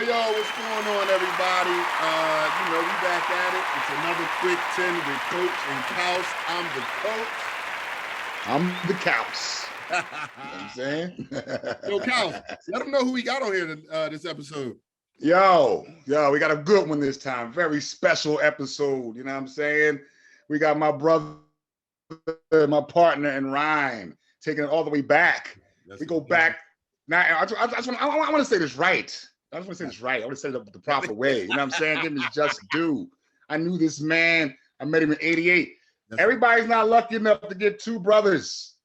What's going on, everybody? We back at it. It's another quick 10 with Coach and Kaus. I'm the Kaus. You know what I'm saying? Yo, Kaus, let them know who we got on here this episode. Yo, we got a good one this time. Very special episode. You know what I'm saying? We got my brother, my partner in rhyme, taking it all the way back. We go back. Now, I want to say this right. I want to say it the proper way. You know what I'm saying? Give him his just due. I knew this man. I met him in 88. Everybody's not lucky enough to get two brothers,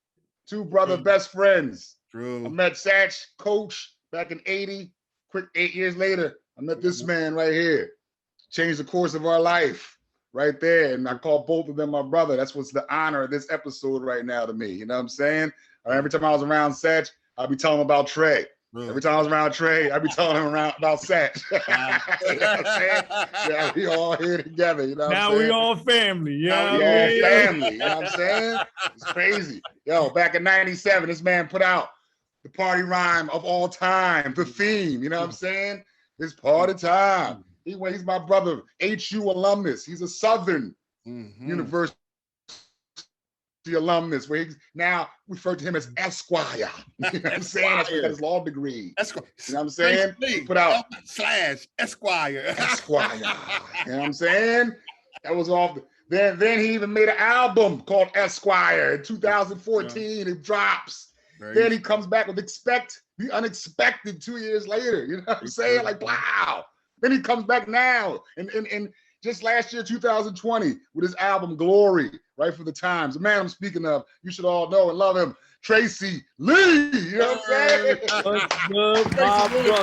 best friends. True. I met Satch, Coach, back in 80. Quick 8 years later, I met this man right here. Changed the course of our life right there. And I call both of them my brother. That's what's the honor of this episode right now to me. You know what I'm saying? Every time I was around Satch, I'd be telling him about Trey. Every time I was around Trey, I'd be telling him about Satch. You know what I'm saying? Yeah, we all here together. You know what I'm saying? We all family. Yeah, we all family. You know what I'm saying? It's crazy. Yo, back in 97, this man put out the party rhyme of all time, the theme. You know what I'm saying? It's party time. He's my brother, HU alumnus. He's a Southern University alumnus, where he's now referred to him as Esquire. You know what I'm saying? That's where he got his law degree. Esquire. You know what I'm saying? Put out /Esquire. Esquire. You know what I'm saying? That was off. Then he even made an album called Esquire in 2014. It drops. Then he comes back with Expect the Unexpected 2 years later. You know what I'm saying? Like, wow. Then he comes back now and just last year, 2020, with his album Glory, right for the times. The man I'm speaking of, you should all know and love him, Tracey Lee. You know what I'm saying? What's good, my brother?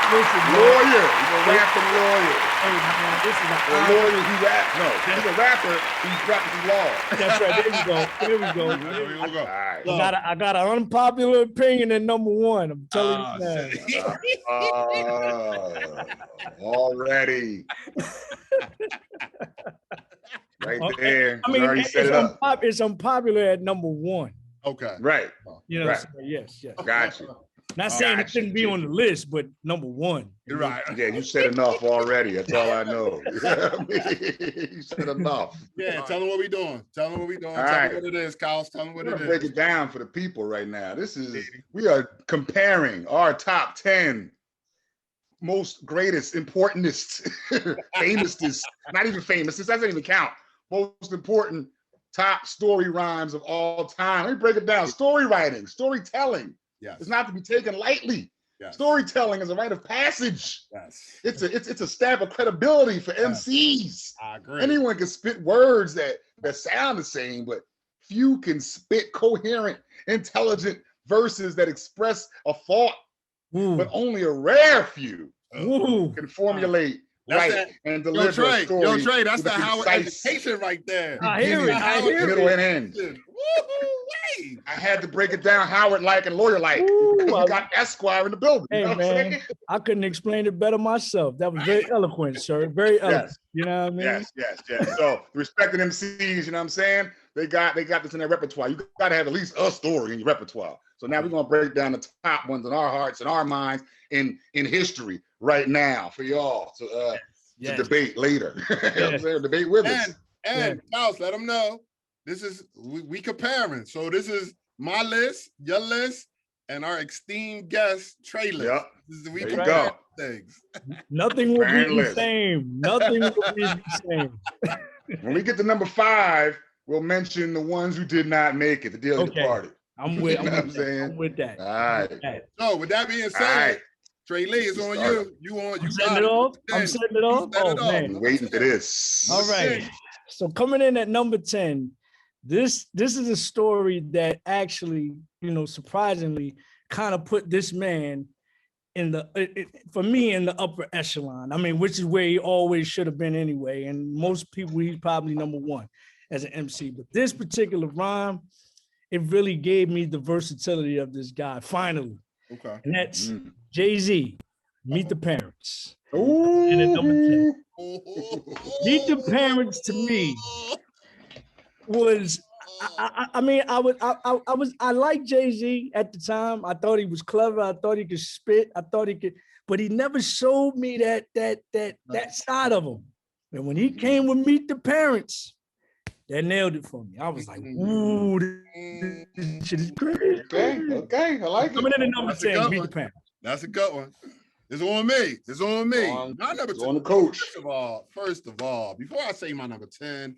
Listen, lawyer. He's a rapping lawyer. Hey, man, this is a lawyer who raps. No, he's a rapper who practices law. That's right. There we go. All right. I got an unpopular opinion at number one. I'm telling you now. Already. Right there. I mean, it's unpopular at number one. Okay. Right. You know, right. So yes. Got you. Not saying it shouldn't be on the list, but number one. You're right. Yeah, you said enough already. That's all I know. You said enough. Yeah, tell them what we're doing. Tell them what we're doing. All tell right. them what it is, Kaus. Tell them what it is. Break it down for the people right now. We are comparing our top 10 most greatest, importantest, famousest, not even famous, that doesn't even count, most important top story rhymes of all time. Let me break it down. Story writing, storytelling. Yes. It's not to be taken lightly. Yes. Storytelling is a rite of passage. Yes. It's a stamp of credibility for MCs. I agree. Anyone can spit words that sound the same, but few can spit coherent, intelligent verses that express a thought. But only a rare few can formulate and deliver a story. Yo, Trey, that's the Howard education right there. I hear it. Middle and end. I had to break it down Howard-like and lawyer-like. You got Esquire in the building. Hey, man, I couldn't explain it better myself. That was very eloquent, sir. Very eloquent. Yes. You know what I mean? Yes. So respecting MCs, you know what I'm saying? They got this in their repertoire. You got to have at least a story in your repertoire. So now we're gonna break down the top ones in our hearts and our minds in history right now for y'all to debate later. You know what I'm saying? Debate with us. And Kaus, let them know. This is we comparing. So this is my list, your list, and our esteemed guest Trey list. Yep. We there you go. Things. Nothing will be the same. Nothing will be the same. When we get to number 5, we'll mention the ones who did not make it, the deal departed. I'm with that. All right. So with that being said, Trey Lee, it's on you. You setting it off. I'm setting it off. Man, I'm waiting for this. All right. So coming in at number 10, this is a story that actually, surprisingly, kind of put this man for me in the upper echelon. I mean, which is where he always should have been anyway. And most people, he's probably number one as an MC. But this particular rhyme, it really gave me the versatility of this guy, finally. Okay. And that's Jay-Z, Meet the Parents. Ooh. And at number 10. Meet the Parents, to me, was I mean, I liked Jay-Z at the time. I thought he was clever. I thought he could spit. I thought he could, but he never showed me that side of him. And when he came with Meet the Parents, that nailed it for me. I was like, ooh, this shit is crazy. Okay, I like it. Coming in at number 10, Meet the Parents. That's a good one. It's on me. It's on me. My number 10. On the coach. First of all, before I say my number 10,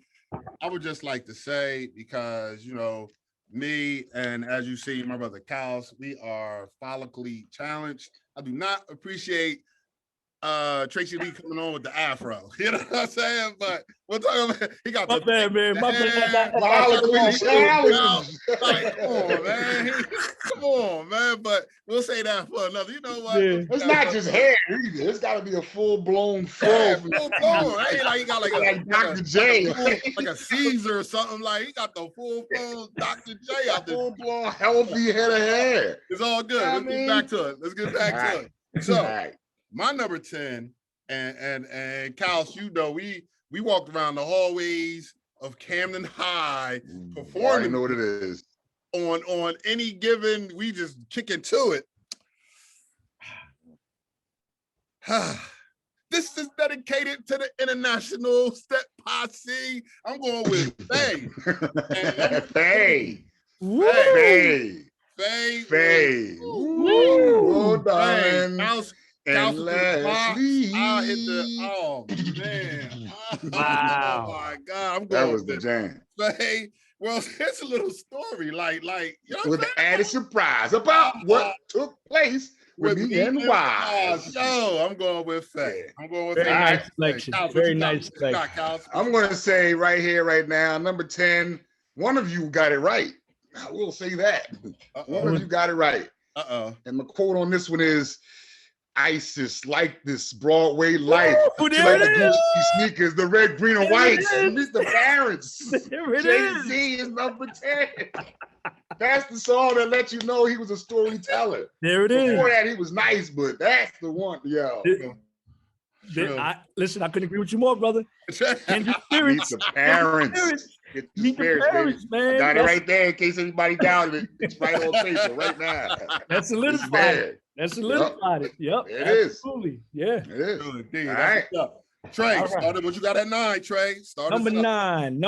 I would just like to say, because, you know, me and as you see, my brother Kals, we are follically challenged. I do not appreciate Tracey Lee coming on with the afro. You know what I'm saying? But we're talking about, he got my the bad, man. My bad. Follically challenged. Like, come on, man. Come on, man. But we'll say that for another. You know what? Yeah. It's not just hair either. It's got to be a full-blown fro. Yeah, full blown. Ain't like he got like Dr. J. like a Caesar or something. Like he got the full blown Dr. J out there. Full-blown healthy head of hair. It's all good. Let's get back to it. Let's get back to it. So my number 10, and Kals, you know, we walked around the hallways of Camden High performing. I know what it is. On any given, we just kick into it. This is dedicated to the International Step Posse. I'm going with Faye. Faye. Faye. Oh, darling. And Leslie. Oh, man. Wow. Oh, my God. I'm going That was the with jam. Faye. Well, it's a little story, like you know, With added surprise about what took place with me and Wise. Yo, I'm going with Faye. I'm going with Very Faye. nice selection. Very nice selection. I'm going to say right here, right now, number 10, one of you got it right. I will say that. One of you got it right. And my quote on this one is, ISIS like this Broadway life. Ooh, like the Gucci sneakers, the red, green, and white. Meet the parents. Jay-Z is number 10. That's the song that let you know he was a storyteller. There it is. Before that, he was nice, but that's the one. Yo. Listen, I couldn't agree with you more, brother. And the Meet the parents. Meet the parents, man. I got it right there in case anybody doubted it. It's right on paper right now. That's solidified it. That's solidified it. Yep. It is. Absolutely. Yeah. It is. All right. Trey, All right. started what you got at 9, Trey. Number 9.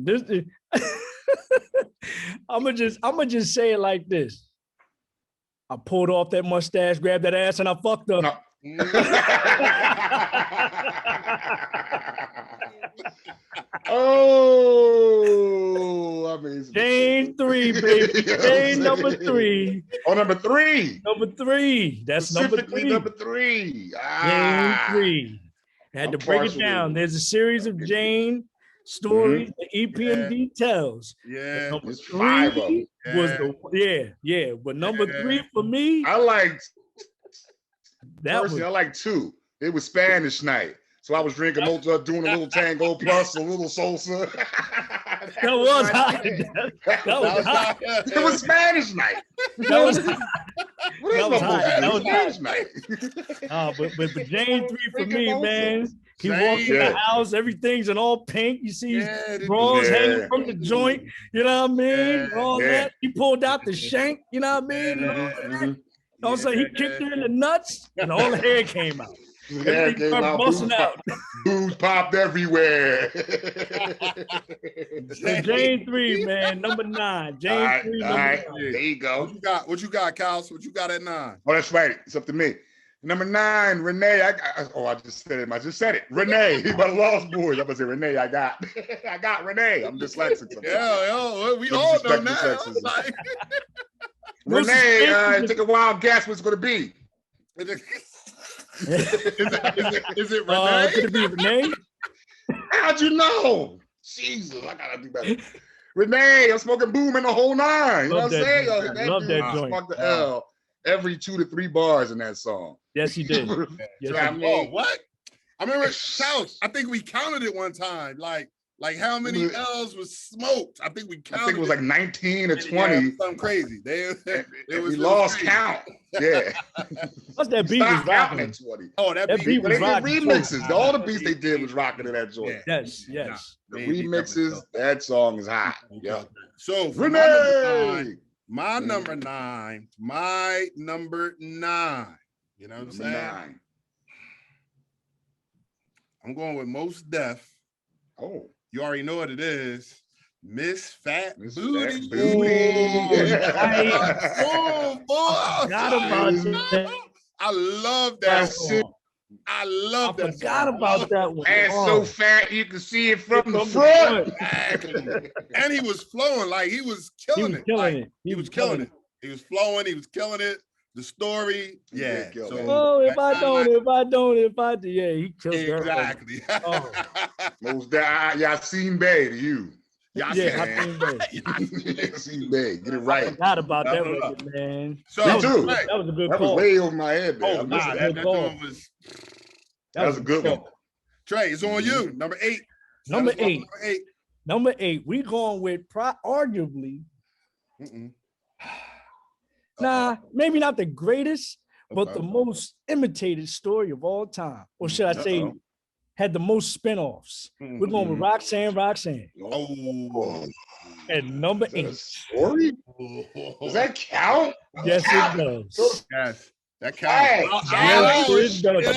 This is I'm gonna just say it like this. I pulled off that mustache, grabbed that ass, and I fucked her. No. Oh, I mean, Jane 3, baby. Jane number 3. Oh, number 3. Number 3. That's number 3. Number 3. Jane 3. I had to break it down. There's a series of Jane stories, the EPMD tells. Yeah. Number It's 3 5 of them. was But number 3 for me, I liked that personally, was I like 2. It was Spanish night. So I was drinking Mozart, doing a little tango plus a little salsa. that was hot. That was hot. It was Spanish night. That was hot. What is that was hot. That That was Spanish night. But Jane 3 for me, man. He Jane, walks in the house, everything's in all pink. You see his Yeah, bras yeah. hanging from the joint. You know what I mean? All Yeah. that. He pulled out the shank. You know what I mean? And all that. All of a sudden, he kicked her in the nuts, and all the hair came out. Yeah, Everything started busting out. Booze popped everywhere. So Jane 3, man, number 9. Jane 3, number 9. There you go. What you got, Kals? What you got at 9? Oh, that's right. It's up to me. Number 9, Renee. I just said it. I just said it. Renee, my Lost Boys. I'm gonna say Renee. I got Renee. I'm dyslexic. Yeah, we all know now. Like, Renee, take a wild guess what's gonna be. is it Renee? Could it be Renee? How'd you know? Jesus, I gotta do better. Renee, I'm smoking boom in the whole 9. You know what I'm saying? Love that joint. Smoke the L every 2 to 3 bars in that song. Yes, he did. Yes, I Oh, mean, what? I remember, Kals, I think we counted it one time. Like, Like how many L's was smoked? I think we counted. I think it was like 19 or 20. Yeah, something crazy. We lost count. Yeah. What's that beat was rocking at 20. Oh, that beat was But they did rocking. remixes. All the beats they did was rocking to that joint. Yes. The remixes, that song is hot. Yeah. So for Renee! my number nine, you know what I'm saying? 9. I'm going with Most Def. Oh. You already know what it is. Miss Fat Miss Booty. Fat Booty. Forgot about that. I love that song. I love that forgot song. about that one. And so fat you can see it from the front. Exactly. And he was flowing like he was killing it. He was killing it. He was flowing. He was killing it. The story, yeah. So, if I do, yeah, he killed exactly. Oh. Most Yasin Bey to you. Yasin Bey. Yasin Bey, get it right. I forgot about that record, man. So me too. That was a good call. That was way over my head. Man. Oh, nah, that was a good one. Trey, it's on you. Number 8. Number 8. We going with arguably. Nah, maybe not the greatest, but the most imitated story of all time. Or should I say, had the most spinoffs. We're going with Roxanne. Oh. And number 8. Story? Does that count? Yes, it does. Yes, that counts. Yes, it does.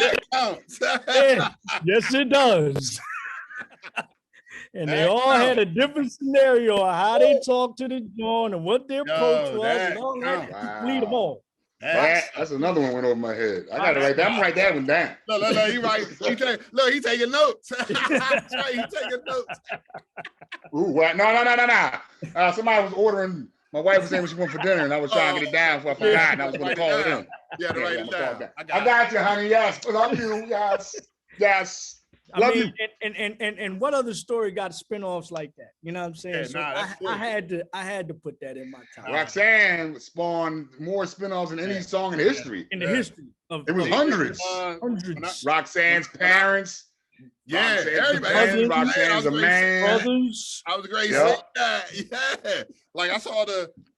That counts. Yes, it does. And they all had a different scenario of how they talked to the joint and what their approach was and all that. Wow. Lead them all. That's another one went over my head. I got to write that. I'm write that one down. Look, he right. He taking notes. He taking notes. Ooh, what? No. Somebody was ordering. My wife was saying what she wanted for dinner, and I was trying to get it down before I forgot, and I was going to call it in. Yeah, write it down. I got you, honey. Yes, love you. Yes. I mean, and what other story got spinoffs like that? You know what I'm saying? Yeah, so I had to put that in my top. Roxanne spawned more spinoffs than any song in history. In the history of it was hundreds. Hundreds. Roxanne's parents. Yeah, everybody. Roxanne's a man. Brothers. I was great. Yeah. Like I saw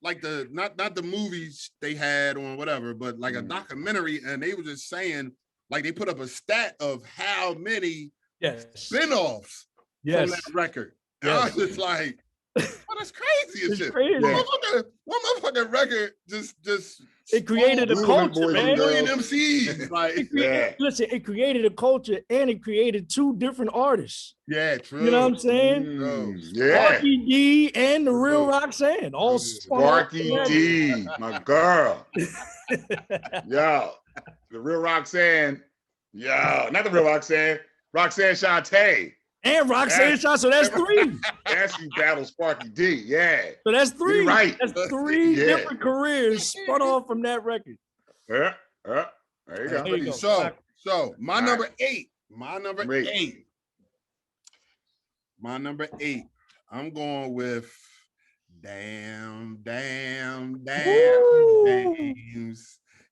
not the movies they had on whatever, but like a documentary, and they were just saying like they put up a stat of how many spinoffs from that record. And I was just like, oh, that's crazy and shit. Crazy. One motherfucking record just it created a culture, man. Million MCs. Like, listen, it created a culture and it created 2 different artists. Yeah, true. You know what I'm saying? Sparky D and the real Roxanne. All Sparky D, my girl. Yo, the real Roxanne. Yo, not the real Roxanne. Roxanne Shante. And Roxanne Shante, so that's 3. That's you battle Sparky D, yeah. So that's 3. You're right. That's 3 different careers spun off from that record. There you go. There you go. So my number 8. My number 8. I'm going with Damn Names.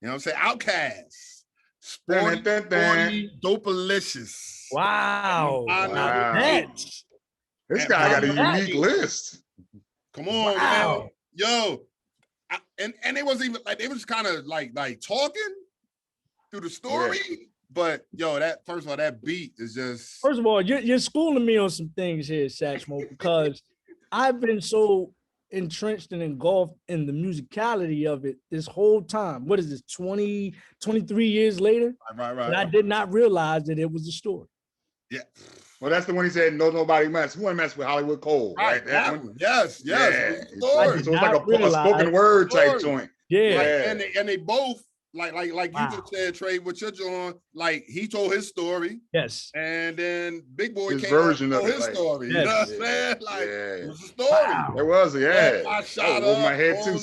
You know what I'm saying? Outkast. Sporty, Dopalicious. Wow. This guy got a unique list. Come on, man. Yo. And it wasn't even like they was kind of like talking through the story. Yeah. But yo, that first of all, that beat is just first of all, you're schooling me on some things here, Satchmo, because I've been so entrenched and engulfed in the musicality of it this whole time. What is this, 23 years later? Right. And I did not realize that it was a story. Yeah. Well, that's the one he said, nobody mess. Who want to mess with Hollywood Cole, right? That one. Yes. Yeah. So it's like a spoken word type joint. Yeah. And they both, like you just said, Trey, what you're doing, like he told his story. Yes. And then Big Boy his came version out of his story. You know what I'm saying? Like it was a story. Wow. It was, I shot over my head too.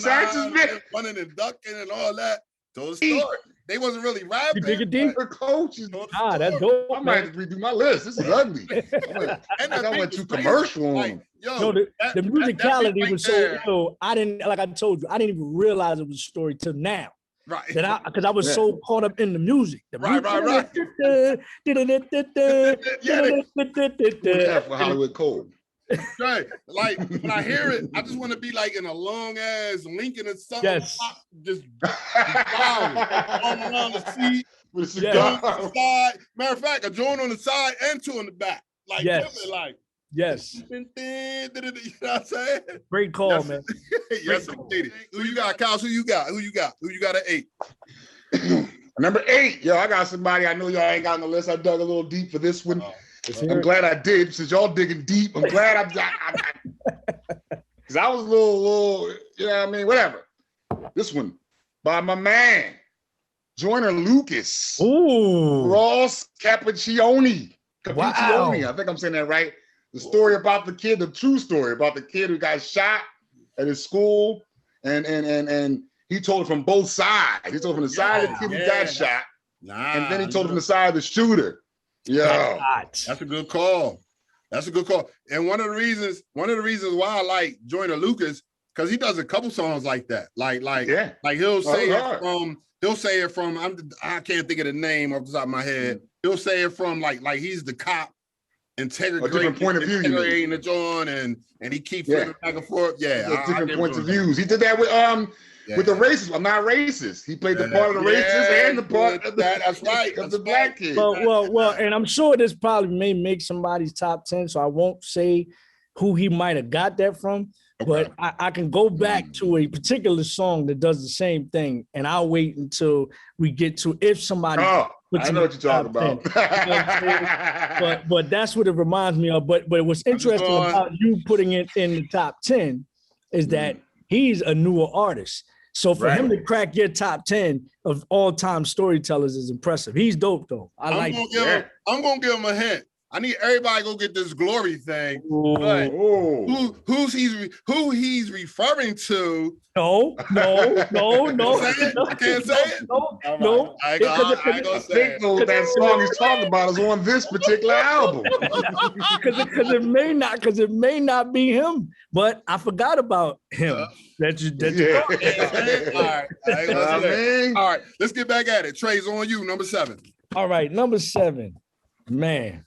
Running and ducking and all that. Told the story. They wasn't really rapping. You dig it deeper, coaches. That's dope. I might have to redo my list. This is ugly. I went too commercial on him. The musicality was so I didn't, like I told you, I didn't even realize it was a story till now. Right. Because I was so caught up in the music. Right. For Hollywood Cole. Right. Like when I hear it, I just want to be like in a long ass Lincoln or something. Yes. Just driving on around the seat. With a Joint cigar. on the side. Matter of fact, a joint on the side and two in the back. Like, Yes. like, Yes. you know what I'm saying? Great call, Yes, man. yes, indeed. Who you got, Kyle? Who you got? Who you got? Who you got at 8? Number 8, yo, I got somebody I know y'all ain't got on the list. I dug a little deep for this one. I'm glad I did, since y'all digging deep. I'm glad I because I was a little, you know what I mean? Whatever. This one by my man, Joyner Lucas. Ooh. Ross Cappuccioni. Wow. I think I'm saying that right. The story about the kid, the true story about the kid who got shot at his school, and he told it from both sides. He told from the side of the kid who got shot, and then he told from the side of the shooter. Yeah, that's a good call. That's a good call. And one of the reasons why I like Joyner Lucas, because he does a couple songs like that. Like he'll say it from I can't think of the name off the top of my head. He'll say it from like he's the cop, integrating a different point of view. Integrating the joint, and he keeps flipping back and forth. Yeah, different points of views. He did that with the racists. I'm not racist. He played the part of the racist and the part of that's right. of the black kid. Well, and I'm sure this probably may make somebody's top 10, so I won't say who he might have got that from. Okay. But I can go back to a particular song that does the same thing, and I'll wait until we get to if somebody. I know what you're talking about. but that's what it reminds me of. But what's interesting about you putting it in the top 10 is that he's a newer artist. So for him to crack your top 10 of all-time storytellers is impressive. He's dope though. I'm gonna give him a hint. I need everybody to go get this glory thing. Ooh. But who he's referring to? No. I can't say it. No. I ain't gonna say it. That song he's talking about is on this particular album. Because it may not be him. But I forgot about him. All right, let's get back at it. Trey's on you, number 7. All right, number 7, man.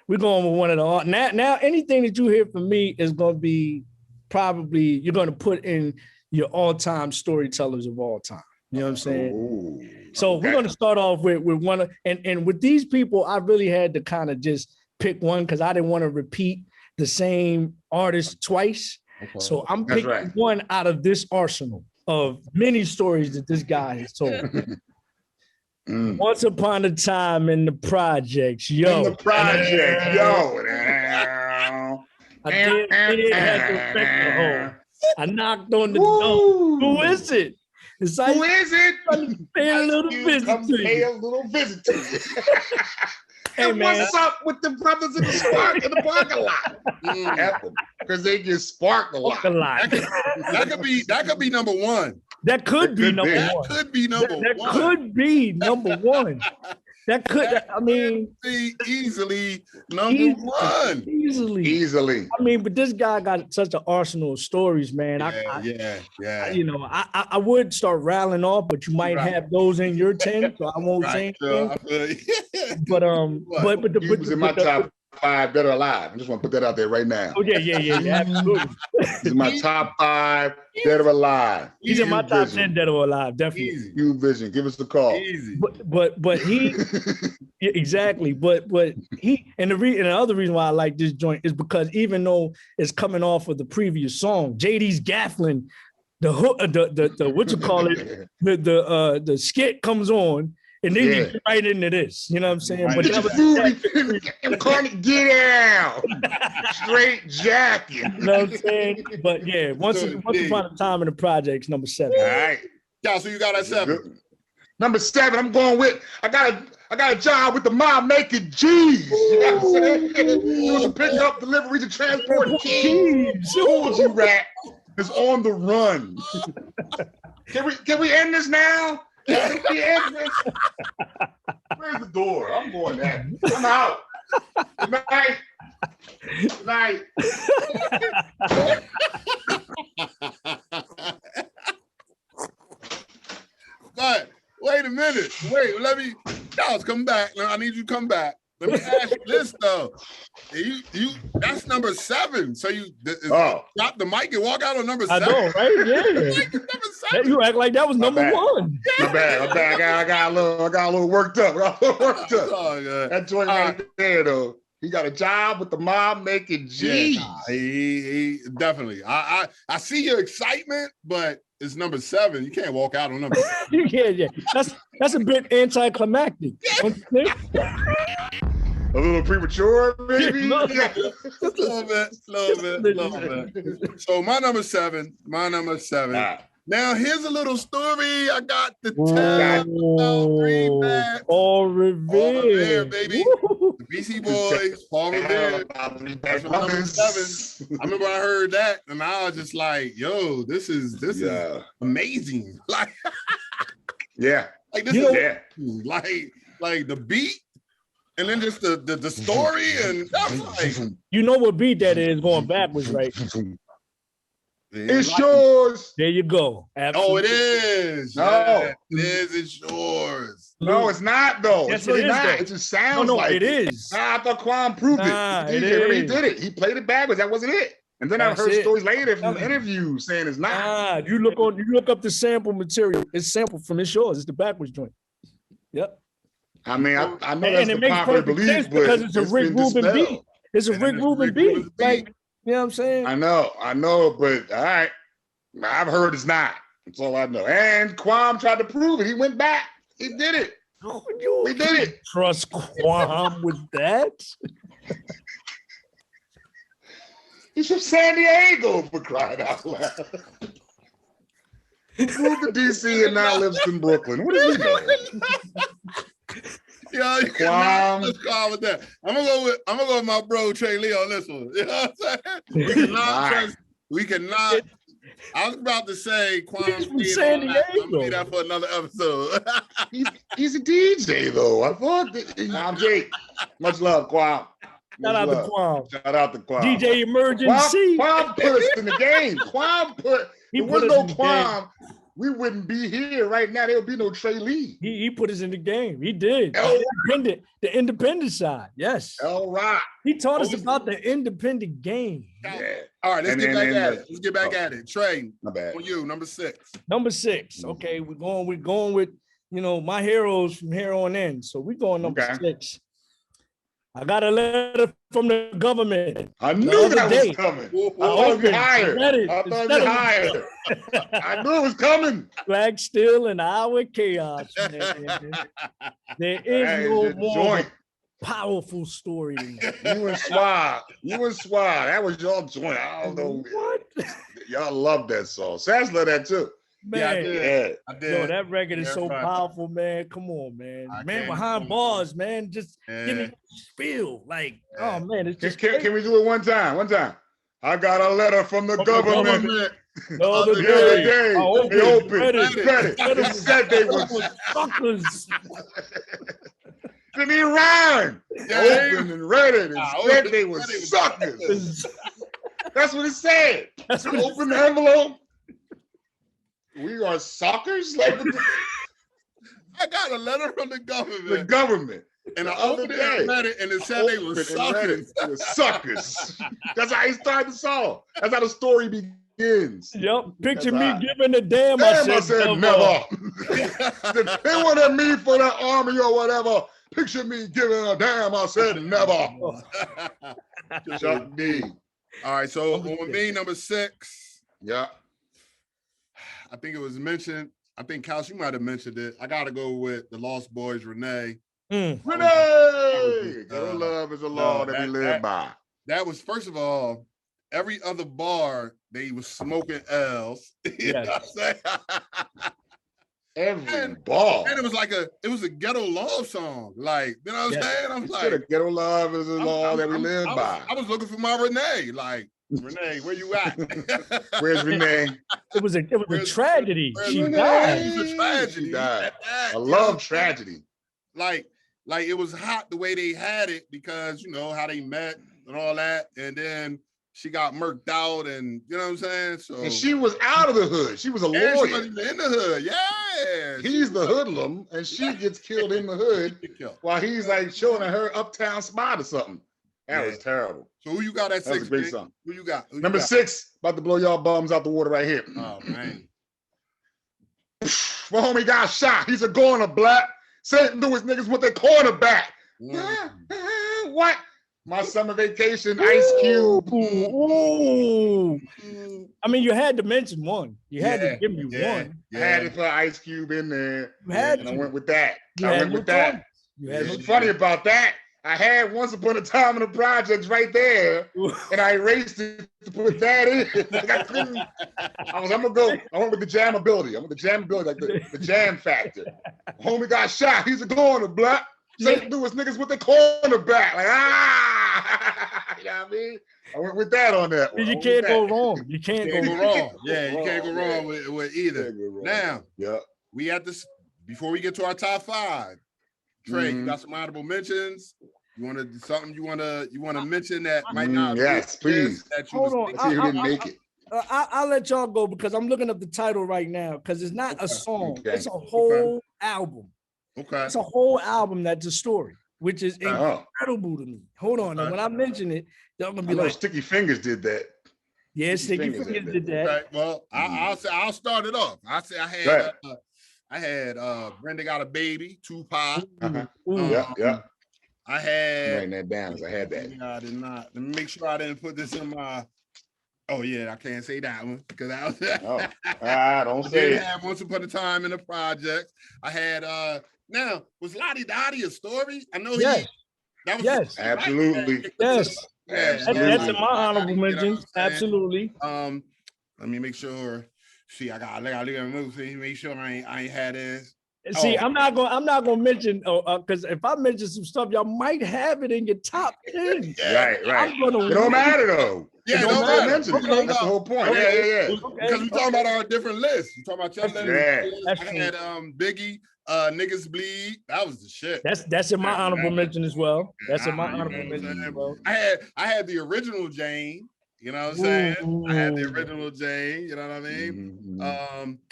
We're going with one of the now. Anything that you hear from me is going to be probably you're going to put in your all-time storytellers of all time. You know what I'm saying? So we're going to start off with one and with these people, I really had to kind of just pick one because I didn't want to repeat the same artist twice. Okay. So I'm picking one out of this arsenal of many stories that this guy has told. Once upon a time in the projects, yo. I knocked on the door. Who is it? It's like, who is it? Pay a little visit to you. Hey, man. What's up with the brothers in the parking lot? Because they get sparked a lot. That could be number 1. That could be number one. That could be number one. That could be number one. That could, I mean, easily number one. Easily. I mean, but this guy got such an arsenal of stories, man. Yeah. You know, I would start rattling off, but you might have those in your 10, so I won't say anything. But he was in my top 5 dead or alive. I just want to put that out there right now. Oh yeah, absolutely. He's in my top 5 dead or alive. He's in my top 10 dead or alive, definitely. Easy. You Vision, give us the call. Easy. But he exactly. But he and the other reason why I like this joint is because even though it's coming off of the previous song, JD's gaffling, the hook, the what you call it, the skit comes on. And then you get right into this, you know what I'm saying? Right. But get out, straight jacket. You know what I'm saying? But yeah, once upon a time in the projects, number 7. All right, yeah. So you got at 7. Number 7. I'm going with. I got a job with the mom making G's. You know what I'm saying? It was a pickup, delivery, to transport G's. Who you rat is on the run. Can we end this now? Where's the door? I'm going there. I'm out. Good night. Good night. But wait a minute. Let me. Charles, come back. I need you to come back. Let me ask you this though. That's number 7. So you drop the mic and walk out on number 7. I know, right? Yeah. Like number 7. You act like that was number 1. My bad. I got a little worked up. Oh, that joint right there, though. He got a job with the mob making G's. Yeah, he definitely. I see your excitement, but it's number 7. You can't walk out on number 7. You can't. Yeah, that's a bit anticlimactic. Don't you think? A little premature, maybe. Just a little bit. So my number 7. Now here's a little story. I got the Paul Revere, baby. The BC Boys, Paul Revere. That's my number 7. I remember I heard that, and I was just like, "Yo, this is amazing!" Like, like this is like the beat, and then just the story, and that's like, you know what beat that is going backwards, right? It's yours. There you go. Absolutely. Oh, it is. No, it is. It's yours. No, it's not though. Yes, it's really not. Though. It just sounds like it is. I thought Quan proved it. He did it. He played it backwards. That wasn't it. And then I've heard stories later from interviews saying it's not. You look up the sample material. It's sampled from It's Yours. It's the backwards joint. Yep. I mean, I know that's the popular belief, but because it's a Rick Rubin beat. It's a Rick Rubin beat. Like, you know what I'm saying? I know, but all right. I've heard it's not. That's all I know. And Quam tried to prove it. He went back. He did it. We did it. Trust Quam with that? He's from San Diego, for crying out loud. Moved to DC and now lives in Brooklyn. What does he know? Yeah, let's call with that. I'm gonna go with my bro Tracey Lee on this one. You know what I'm saying? We cannot. I was about to say Quam's from San Diego. I'm gonna do that for another episode. he's a DJ though. I thought I'm Jake. Much love, Quam. Shout out to Quam. Shout out to Quam. DJ Emergency. Quam put us in the game. There was no Quam. We wouldn't be here right now. There would be no Tracey Lee. He put us in the game. He did. The independent side. Yes. All right. He taught us about the independent game. Yeah. All right, let's get back at it. Let's get back at it. Trey, my bad. On you, number 6. Number 6. Okay, we're going with my heroes from here on in. So we're going number 6. I got a letter from the government. I knew that was coming. I thought you hired. I knew it was coming. Flag still in our chaos, man. There is no more powerful story than that. You and Swab. That was your joint. I don't know. What? Y'all love that song. Sass love that too. Man, I did. Yo, that record is so powerful, man. Come on, man. Man behind bars, man. Just give me spiel. Like, oh man, it's just can we do it one time? I got a letter from the government. The other day, they opened, read it, said they were suckers. Didn't even rhyme. Opened and read it and said they were suckers. That's what it said. Open the envelope. We are suckers? Like, I got a letter from the government. The government. And I opened it and read it, and it said they were suckers. They were suckers. That's how he started the song. That's how the story begins. Yep. Picture me giving a damn. I said never. They wanted me for the army or whatever. Picture me giving a damn. I said never. Chuck D. All right, so on me, number 6. Yeah. I think it was mentioned. I think, Kyle, you might have mentioned it. I got to go with the Lost Boys, Renee. Renee! Ghetto love is a law that we live by. That was, first of all, every other bar, they was smoking L's. You know what I'm saying? Every bar. And it was a ghetto love song. Like, you know what I'm saying? I'm like, ghetto love is a law that we live by. I was looking for my Renee. Like, Renee, where you at? Where's Renee? It was a tragedy. She died. It was a tragedy. She died. A love tragedy. Like it was hot the way they had it because how they met and all that, and then she got murked out, and you know what I'm saying. So and she was out of the hood. She was a lawyer. She was in the hood. Yeah. He's the hoodlum, and she gets killed in the hood while he's like showing her uptown spot or something. That was terrible. So who you got at 6? That was a great man? song. Who you got? Number 6, about to blow y'all bums out the water right here. Oh man. My homie got shot. He's a corner black. St. Louis niggas with their cornerback. What? My summer vacation, Ice Cube. Ooh. I mean, you had to mention one. You had to give me one. I had to put Ice Cube in there. You had and to. I went with that. You I had went no with that. choice. You had no It's funny about that. I had Once Upon a Time in the Projects right there, and I erased it to put that in. I went with the jam ability. I went with the jam ability, like the jam factor. Homie got shot. He's a corner black. St. Louis niggas with the cornerback. Like, you know what I mean? I went with that on that one. You can't go wrong. You can't go wrong. Yeah, you can't go wrong with either. Now, we at this, before we get to our top 5, Trey, you got some honorable mentions? You want to do something you want to mention that might not yes, please. Hold on. Let's see who didn't make it. I'll let y'all go because I'm looking up the title right now because it's not a song. Okay. It's a whole album. Okay. It's a whole album that's a story, which is incredible to me. Hold on. And when I mention it, y'all going to be like, Sticky Fingers did that. Yeah, Sticky Fingers did that. Okay. Well, I'll start it off. I had Brenda Got a Baby, Tupac. I had writing that down as I had that. I did not. Let me make sure I didn't put this in my. Oh yeah, I can't say that one because I was. Don't say it. I had Once Upon a Time in the Projects. I had now was Lottie Dottie a story? I know yes. That was absolutely. Yes. That's in my honorable mentions. Absolutely. Let me make sure. See, I got look at the movie. Make sure I ain't had this. See, I'm not gonna mention because if I mention some stuff, y'all might have it in your top 10. Right. I'm gonna it don't matter though. Yeah, don't matter. Mention it. That's the whole point. Yeah. Because we talking about our different lists. You talking about your list? That's I had Biggie, Niggas Bleed. That was the shit. That's in my honorable mention as well. That's in my honorable mention as well. I had the original Jane. You know what I'm saying? I had the original Jane. You know what I mean?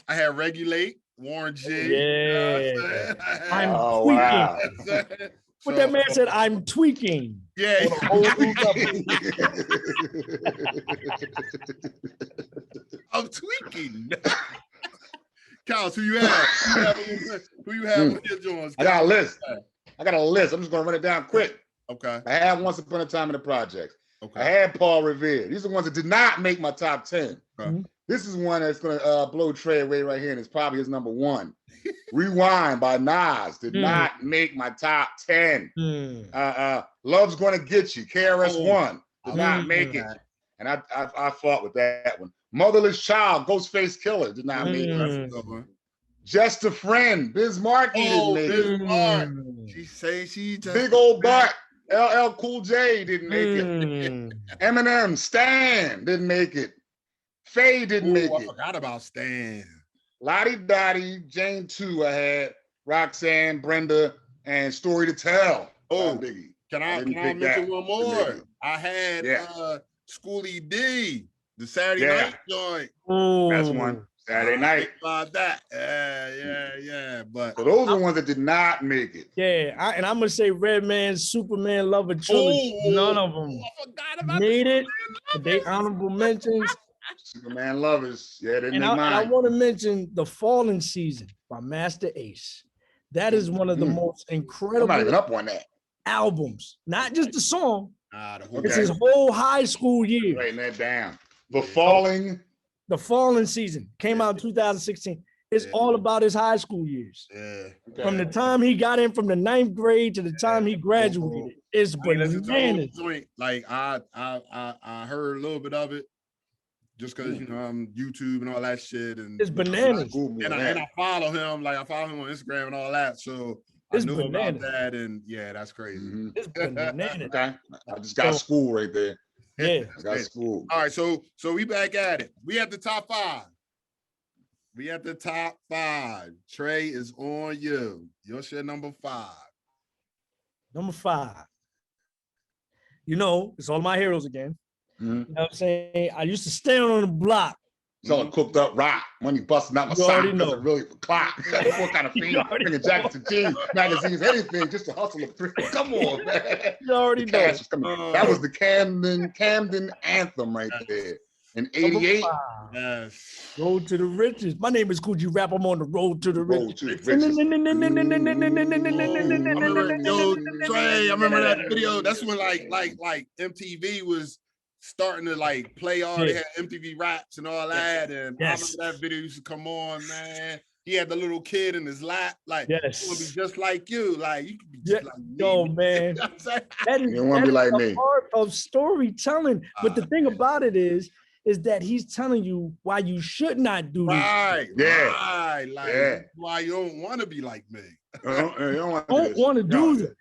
I had Regulate. Warren G. Yeah. You know I'm tweaking. Wow. What that man said, I'm tweaking. Yeah. I'm tweaking. Kyle, who you have? Who you have with your joints? I got a list. I'm just gonna run it down quick. Okay. I had Once Upon a Time in the Projects. Okay. I had Paul Revere. These are the ones that did not make my top 10. Okay. This is one that's gonna blow Trey away right here, and it's probably his number 1. Rewind by Nas did not make my top 10. Love's Gonna Get You, KRS-One did not make it, and I fought with that one. Motherless Child, Ghostface Killer did not make it. Just a Friend, Biz Markie didn't make it. She say she just Big Old Butt, LL Cool J didn't make it. Eminem, Stan didn't make it. Faye didn't make it. I forgot about Stan. Lottie Dottie, Jane 2, I had Roxanne, Brenda, and Story to Tell. Biggie. Can I mention one more? I had Schoolie D, the Saturday night joint. That's one. Saturday night. About that. Yeah. But so those are the ones that did not make it. Yeah, and I'm gonna say Redman, Superman, Lover Trilogy. None of them made it. They honorable mentions. Superman Lovers. Yeah, they didn't make mine. And I want to mention The Fallen Season by Master Ace. That is one of the most incredible I'm not even up on that. albums. Not just the song. It's Okay. his whole high school year. Writing that down. The Fallen Season came out in 2016. It's all about his high school years. Yeah. Okay. From the time he got in from the 9th grade to the time he graduated. It's bananas. Like I heard a little bit of it. Just because I'm YouTube and all that shit, and it's bananas. And I follow him, like I follow him on Instagram and all that. So I knew about that, and yeah, that's crazy. It's bananas. Okay, I just got school right there. Yeah, I got school. All right, so we back at it. We at the top 5. Trey is on you. Your shit number 5. Number 5. You know, it's all my heroes again. You know what I'm saying? I used to stand on the block selling cooked up rock. Money busting out my You sock already because know. it really for clock. What kind of You fiend? already Bringing jackets and jeans, magazines, anything just to hustle a thrift. Come on, man. You already The know. cash was coming. That was the Camden anthem right there. In Number 88. 5. Yes. Road to the riches. My name is Coogee Rap. I'm on the road to the Road to the riches. riches. I remember, yo, Trey, I remember that video. That's when like MTV was starting to like play all, they had MTV raps and all that. And I remember that video used to come on, man. He had the little kid in his lap, like, Yes. you want to be just like you. Like, you could be just like me. Yo, man. That is, You don't want to be like the me. art of storytelling. But the thing about it is that he's telling you why you should not do this. Right. Yeah. Right. Like, why you don't want to be like me. You don't Want to do this.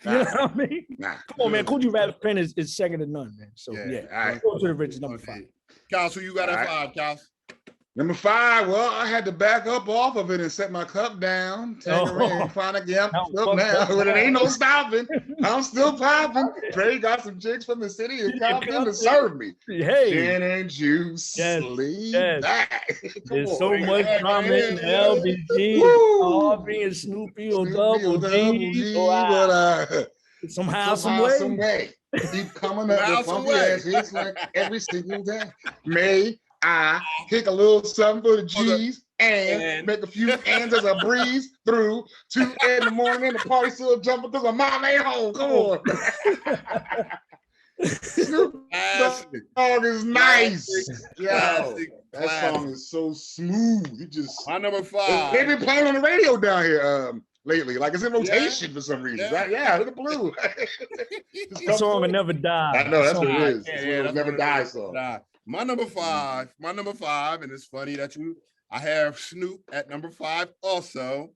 Nah. You know what I mean? Nah. Come on, man. Coogee Rap's pen is second to none, man. So, yeah. All right. Go to the riches, number 5. Kals, who you got at 5, Kals? Number 5, well, I had to back up off of it and set my cup down. Tangerine, Chronic, yeah, up now. But it ain't no stopping. I'm still popping. Trey got some chicks from the city and Compton to serve me. Hey. Gin and juice. Lean back. There's so much drama in LBG. Aubrey and Snoopy or Double G. Somehow, some way. Keep coming up with funky ass hits like every single day. May I kick a little something for the G's and make a few ends as I breeze through 2 in the morning and the party still jumping because my mom ain't home. Come on. Snoop Dogg is nice. Yo, that song is so smooth. You just my number 5. They've been playing on the radio down here lately. Like it's in rotation for some reason. Right? Yeah, look at blue. The song will never die. I know that's what it is. It's never die song. My number 5, and it's funny that I have Snoop at number 5 also.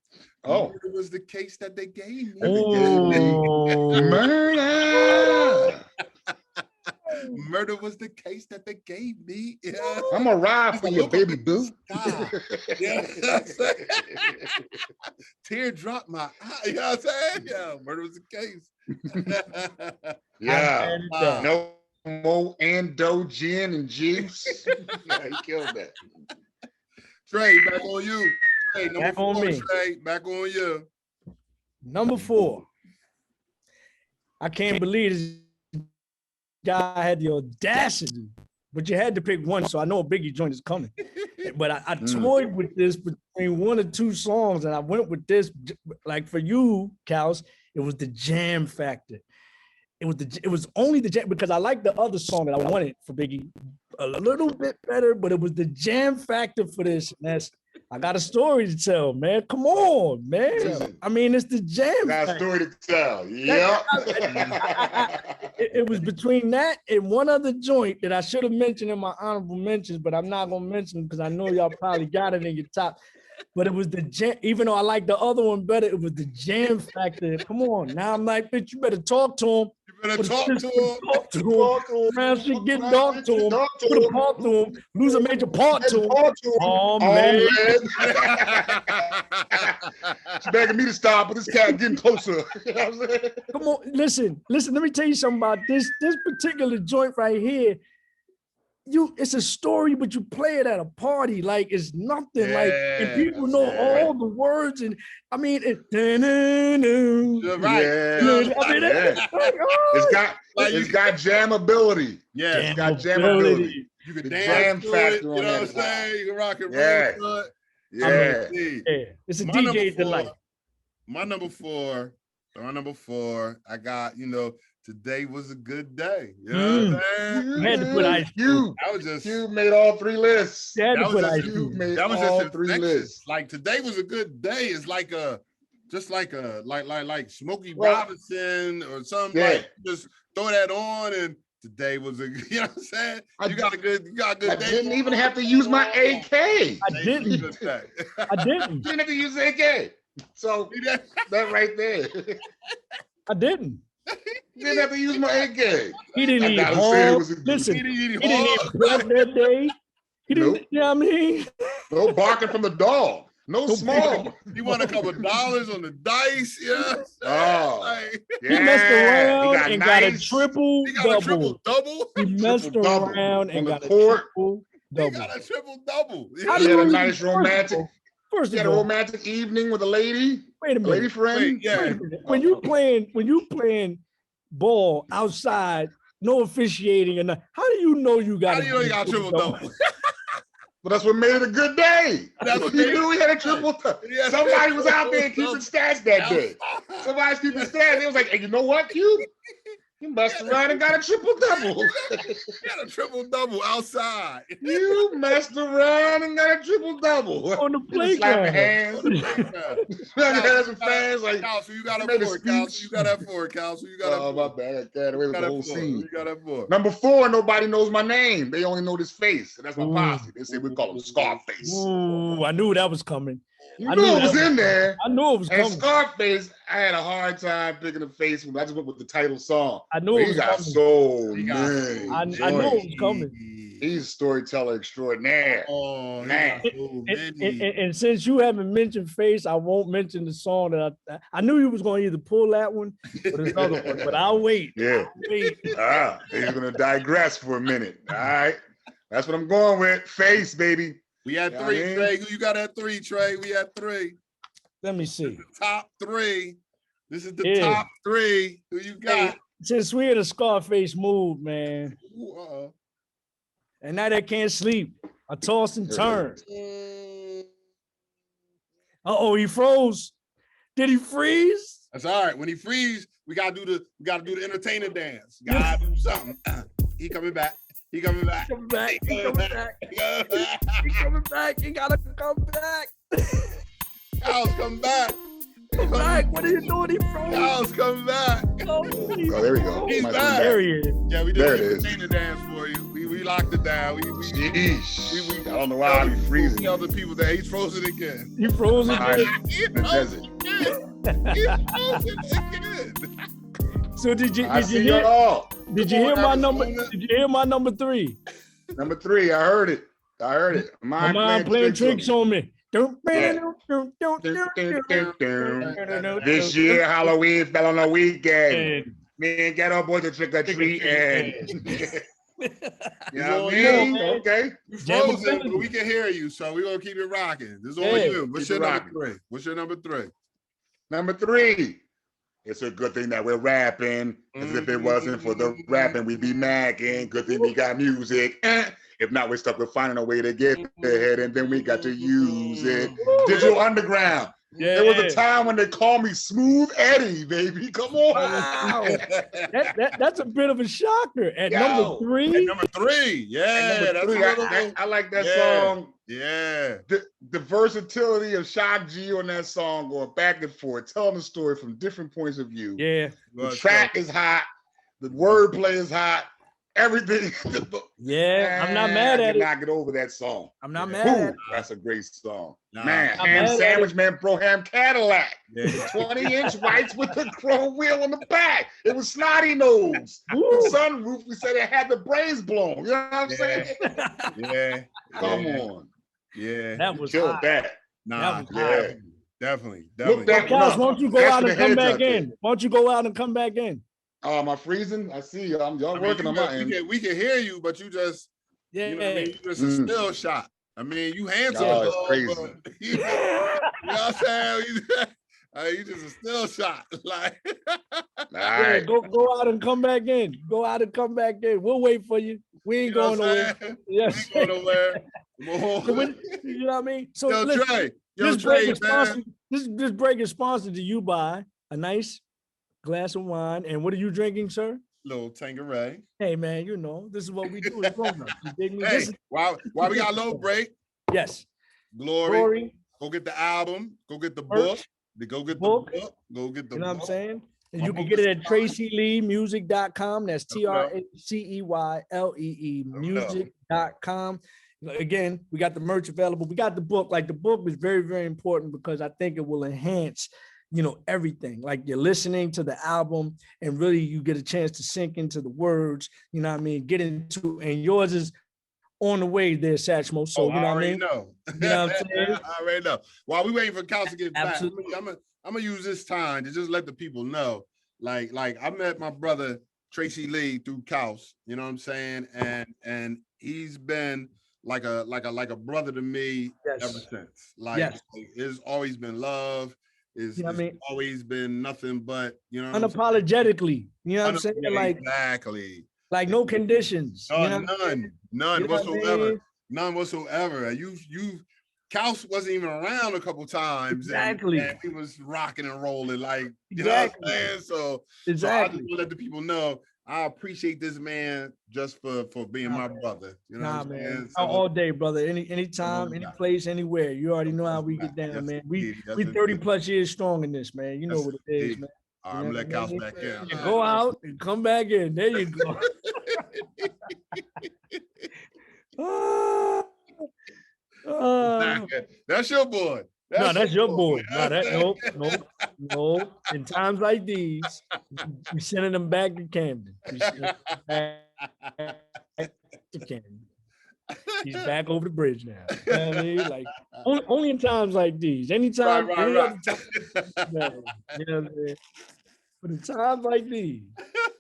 Oh, it was the case that they gave me. Murder. Murder was the case that they gave me. Yeah. I'm gonna ride for your baby boo. Yeah. Teardrop my eye. You know what I'm saying? Yeah, murder was the case. Yeah. No more endo, gin, and juice. Yeah, he killed that. Trey, back on you. Hey, number 4, on me. Trey, back on you. Number 4. I can't believe this guy had the audacity, but you had to pick one, so I know a Biggie joint is coming. But I toyed with this between 1 or 2 songs, and I went with this. Like for you, Kals, it was the jam factor. It was only the jam, because I like the other song that I wanted for Biggie a little bit better, but it was the jam factor for this. And I got a story to tell, man. Come on, man. I mean, it's the jam. I got a story to tell. Yep. It was between that and one other joint that I should have mentioned in my honorable mentions, but I'm not gonna mention because I know y'all probably got it in your top. But it was the jam, even though I like the other one better, it was the jam factor. Come on. Now I'm like, bitch, you better talk to him. You better talk to him. Talk to him. Round shit get dark to him. Put a part to him. Lose a major part to him. Oh, man. She's begging me to stop, but this cat getting closer. You know what I'm saying? Come on, listen. Let me tell you something about this particular joint right here. It's a story, but you play it at a party like it's nothing. Like, and people know all the words, and I mean, You're right. It's got jamability. Yeah, it's got jamability. You can jam dance factor it, you on know that. what I'm saying? You can rock and roll to it. Yeah. It's a DJ delight. My number four, I got, today was a good day. You know what I'm saying? You had to put Ice Cube. You made all 3 lists. You had to put Ice Cube. That was just 3 lists. Like today was a good day. It's like like Smokey Robinson or something. Yeah. Like just throw that on and today was a, you know what I'm saying? You got a good day. I didn't even have to use my AK. I didn't. You didn't have to use the AK. So that right there. I didn't. You didn't have to use my AK. He didn't eat hard. Listen, he didn't eat prep that day. He didn't, you know what I mean? No barking from the dog. No small. He won a couple dollars on the dice, yeah. Oh, he messed around and got a triple double. He messed around and got a triple He got a triple double. He had a nice romantic. First He had a romantic evening with a lady. Wait a minute. Lady friend. Wait a minute. When you playing ball outside, no officiating, and how do you know you got? How do you know you got a triple double? But that's what made it a good day. He knew he had a triple double. Somebody was out there keeping stats that day. Somebody's keeping stats. They was like, hey, you know what, Cube? You messed around and got a triple double. He got a triple double outside. You messed around and got a triple double On the playground. Hands. Hands and fans like. So you got a 4, Cal. You got that 4, Cal. So you got oh, my bad. I carried away with the whole scene. You got that 4. Number 4, nobody knows my name. They only know this face. And that's my posse. They say we call him Scarface. Ooh, I knew that was coming. You knew it was in there. I knew it was coming. And Scarface, I had a hard time picking a face. I just went with the title song. I knew it was coming. I knew it was coming. He's a storyteller extraordinaire. Oh, man. And since you haven't mentioned Face, I won't mention the song that I knew you was going to either pull that one or this other one, but I'll wait. Yeah. He's going to digress for a minute. All right. That's what I'm going with. Face, baby. We had 3, Trey. Who you got at 3, Trey? We had 3. Let me see. Top 3. This is the top 3. Who you got? Since we in a Scarface mood, man. And now they can't sleep. I toss and turn. Uh-oh, he froze. Did he freeze? That's all right. When he freeze, we gotta do the entertainer dance. Gotta do something. He coming back. He coming back. He coming back. He coming back. He coming back. He gotta come back. Kyle's coming back. Come back. What are you doing? He froze. Kyle's coming back. Oh, there we go. He's back. There he is. Yeah, we did the entertainer dance for you. We locked it down. We I don't know why I'm freezing. Tell the people that he's frozen again. He froze again. He's frozen again. So did you hear my number? Did you hear my number 3? Number 3, I heard it. My mind playing tricks on me. This year Halloween fell on a weekend. Me and Ghetto Boys are trick or treating. You know what I mean? Okay. Frozen, but we can hear you, so we're gonna keep it rocking. This is all you. What's your number 3? What's your number 3? Number 3. It's a good thing that we're rapping. As if it wasn't for the rapping, we'd be macking. Good thing we got music. If not, we're stuck with finding a way to get ahead, and then we got to use it. Digital Underground. Yeah. There was a time when they called me Smooth Eddie, baby. Come on. Wow. That's a bit of a shocker. At number 3? At number 3. Yeah. Number 3. I like that song. Yeah. The versatility of Shock G on that song, going back and forth, telling the story from different points of view. Yeah. The track is hot. The wordplay is hot. Everything. Yeah, I'm not mad at it. I cannot get over that song. I'm not mad at it. That's a great song. Man, ham sandwich, man, Pro-Ham Cadillac. 20-inch whites with the chrome wheel on the back. It was snotty nose. The sunroof, we said it had the brains blown. You know what I'm saying? Yeah. Come on. Yeah. That was killed hot. that. Nah, yeah. Definitely. Look that Kels, why don't you go out and come back in? Why don't you go out and come back in? Oh, am I freezing? I see you. Y'all working on my end. We can hear you, but you just, you know what I mean? You just a still shot. I mean, you handsome. Oh, it's crazy. But, you know what I'm saying? You just a still shot. Like, right. Go out and come back in. Go out and come back in. We'll wait for you. We ain't going nowhere. Yes. We ain't going nowhere. You know what I mean? So Yo, listen, Trey. This break is sponsored to you by a nice glass of wine. And what are you drinking, sir? Little Tanqueray. Hey, man, you know, this is what we do. Hey, while we got a little break. Yes. Glory. Go get the album. Go get the book. Go get the book. Go get the book. You know what I'm saying? And you can get it at TraceyLeeMusic.com. That's TRACEYLEE music.com. Again, we got the merch available. We got the book. Like, the book is very, very important because I think it will enhance, you know, everything. Like, you're listening to the album and really you get a chance to sink into the words, you know what I mean? Get into, and yours is on the way there, Satchmo. So, you know what I mean? Know. You know what I'm saying? I already know. While we waiting for Kels to get Absolutely. back, I'm gonna use this time to just let the people know. Like I met my brother Tracey Lee through Kels, you know what I'm saying? And he's been a brother to me Yes. ever since. Like, Yes. it's always been love. It's, You know what I it's mean? always been nothing but, you know what I'm saying? Unapologetically. You know what I'm saying? Exactly. Like no conditions. You know what I mean? None You know what I whatsoever. mean? None whatsoever. Kaus wasn't even around a couple times, Exactly. and we was rocking and rolling, like, you know Exactly. what I'm saying? So I Exactly. just want to let the people know I appreciate this man just for being my brother. You know what I'm saying? Man. So, All day, brother. Anytime, any place, anywhere. You already know how we get down, yes, man. We indeed. Yes, 30 indeed. plus years strong in this, man. You know Yes, what it is, indeed. man. All You right, I'm know gonna let what I Kaus mean? back in. You go out and come back in. There you go. That's your boy. That's your boy. No. In times like these, we sending them back to Camden. We sending them back to Camden. He's back over the bridge now. You know what I mean? Like only in times like these. Anytime, any other time, no. You know what I'm saying? But in times like these,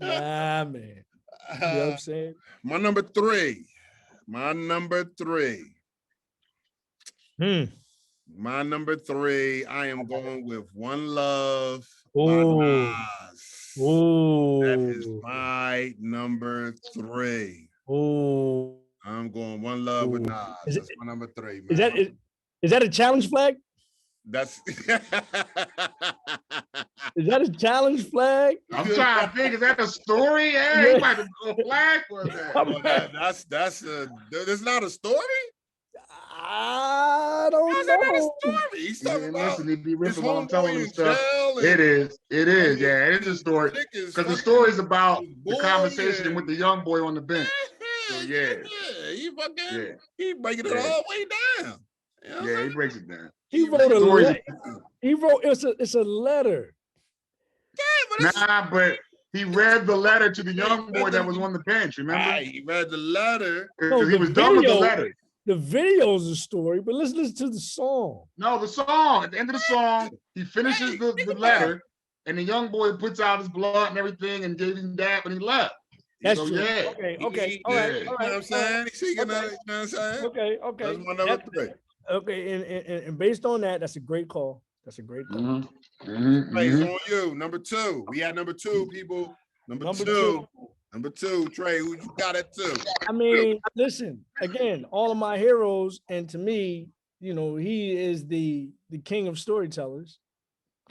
nah, man. You know what I'm saying? My number three. My number three, I am going with One Love by Nas. That is my number three. I'm going One Love with Nas. That's my number three, man. Is that a challenge flag? That's Is that a challenge flag? I'm trying to think, is that a story? Yeah, he might have a flag for that. That's not a story? I don't know. He's talking about listen, he be ripping while I'm homeboy telling him in stuff. jail. It is. Yeah, it's a story. Because the story is about the conversation with the young boy on the bench. So yeah. He breaking it all the way down. You know Yeah, he breaks it down. He wrote a letter. It's a letter. Nah, but he read the letter to the young boy that was on the bench, remember? Right, he read the letter. Because he was done with the letter. The video is a story, but let's listen to the song. No, the song. At the end of the song, he finishes the letter, and the young boy puts out his blood and everything and gave him that when he left. That's true. Yeah. Okay. All right. You know what I'm saying? You know what I'm saying? Okay. That's my number three. Okay, and based on that, that's a great call. That's a great call. It's on you. Number two. We had number two, people. Number two. Number two, Trey, who you got at two? I mean, listen, again, all of my heroes, and to me, you know, he is the king of storytellers.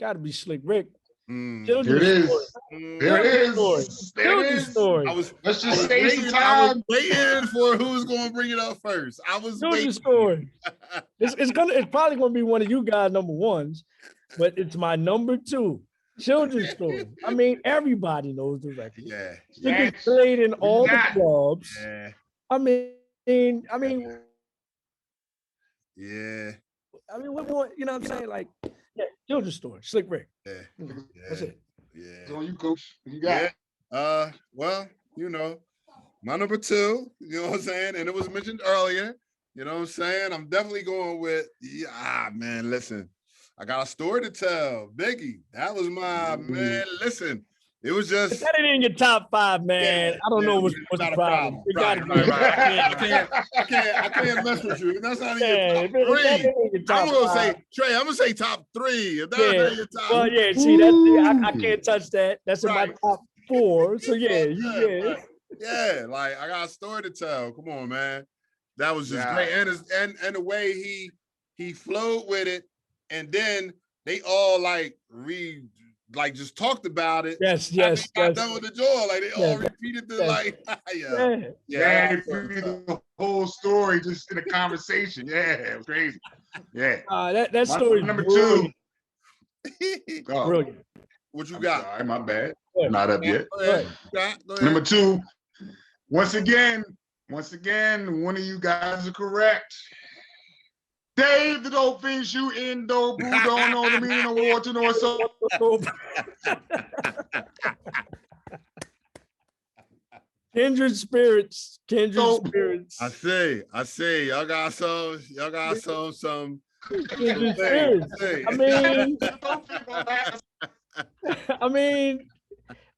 Got to be Slick Rick. There it is. There it is. Let's just stay some time. I was waiting for who's going to bring it up first. I was waiting. Story. It's probably gonna be one of you guys' number ones, but it's my number two. Children's story. I mean, everybody knows the record. Yeah. It gets played in all the clubs. Yeah. I mean. Yeah. I mean, what more? You know what I'm saying? Like, yeah, children's story. Slick Rick. Yeah. That's it. Yeah. So you, Coach. You got it. Well, you know, my number two. You know what I'm saying? And it was mentioned earlier. You know what I'm saying? I'm definitely going with. Man. Listen. I got a story to tell. Biggie, that was my man. Listen, it was just. That ain't in your top five, man. I don't know what's the problem. Right. I can't mess with you. That's not in your top three. I'm gonna say Trey. I'm gonna say top three. If that's not in your top. Well, yeah. See, that's I can't touch that. That's in my top four. So yeah. Yeah, like I got a story to tell. Come on, man. That was just great, and the way he flowed with it. And then they all just talked about it. Yes. Got done with the joy. Like they all repeated the the whole story just in a conversation. Yeah, it was crazy. Yeah. That story number two. Brilliant. What you got? Sorry, my bad. Not up yet. Go ahead. Number two. Once again, one of you guys are correct. Dave, the dope fiend shooting dope, who don't know the meaning of war to know so. Kindred spirits. I see. Y'all got some. Kindred spirits. I mean,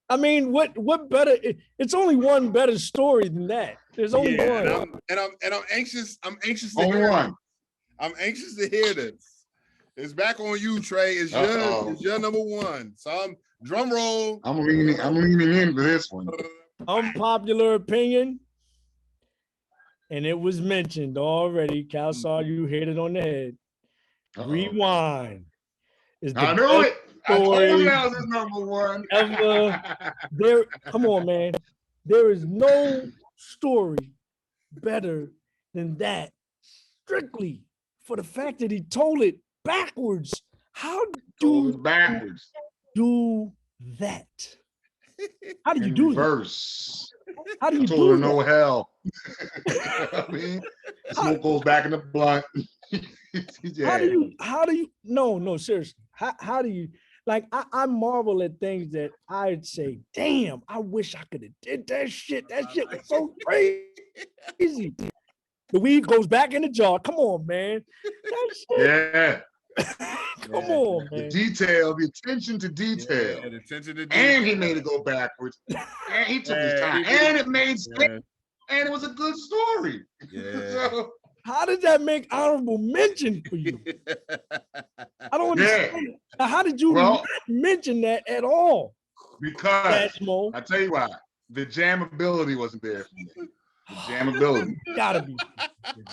I mean, what better? It's only one better story than that. There's only one. And I'm anxious. I'm anxious to Only hear one. this. I'm anxious to hear this. It's back on you, Trey. It's your number one. So drum roll. I'm leaning in for this one. Unpopular opinion. And it was mentioned already. Cal saw you hit it on the head. Rewind. I knew it. I told you that was his number one. Come on, man. There is no story better than that. Strictly for the fact that he told it backwards. How do you do that? How do you do reverse? How do you do that? No hell. I mean, smoke goes back in the blunt. Yeah. How do you no, seriously. How do you like I marvel at things that I'd say, damn, I wish I could have did that shit. That shit was so crazy. The weed goes back in the jar. Come on, man. Yeah. Come on, man. The detail, the attention to detail. Yeah, the attention to detail. And he made it go backwards. And he took his time. And it made sense. And it was a good story. Yeah. So, how did that make honorable mention for you? I don't understand. Yeah. How did you not mention that at all? Because I tell you why. The jammability wasn't there for me. The jammability. Gotta be.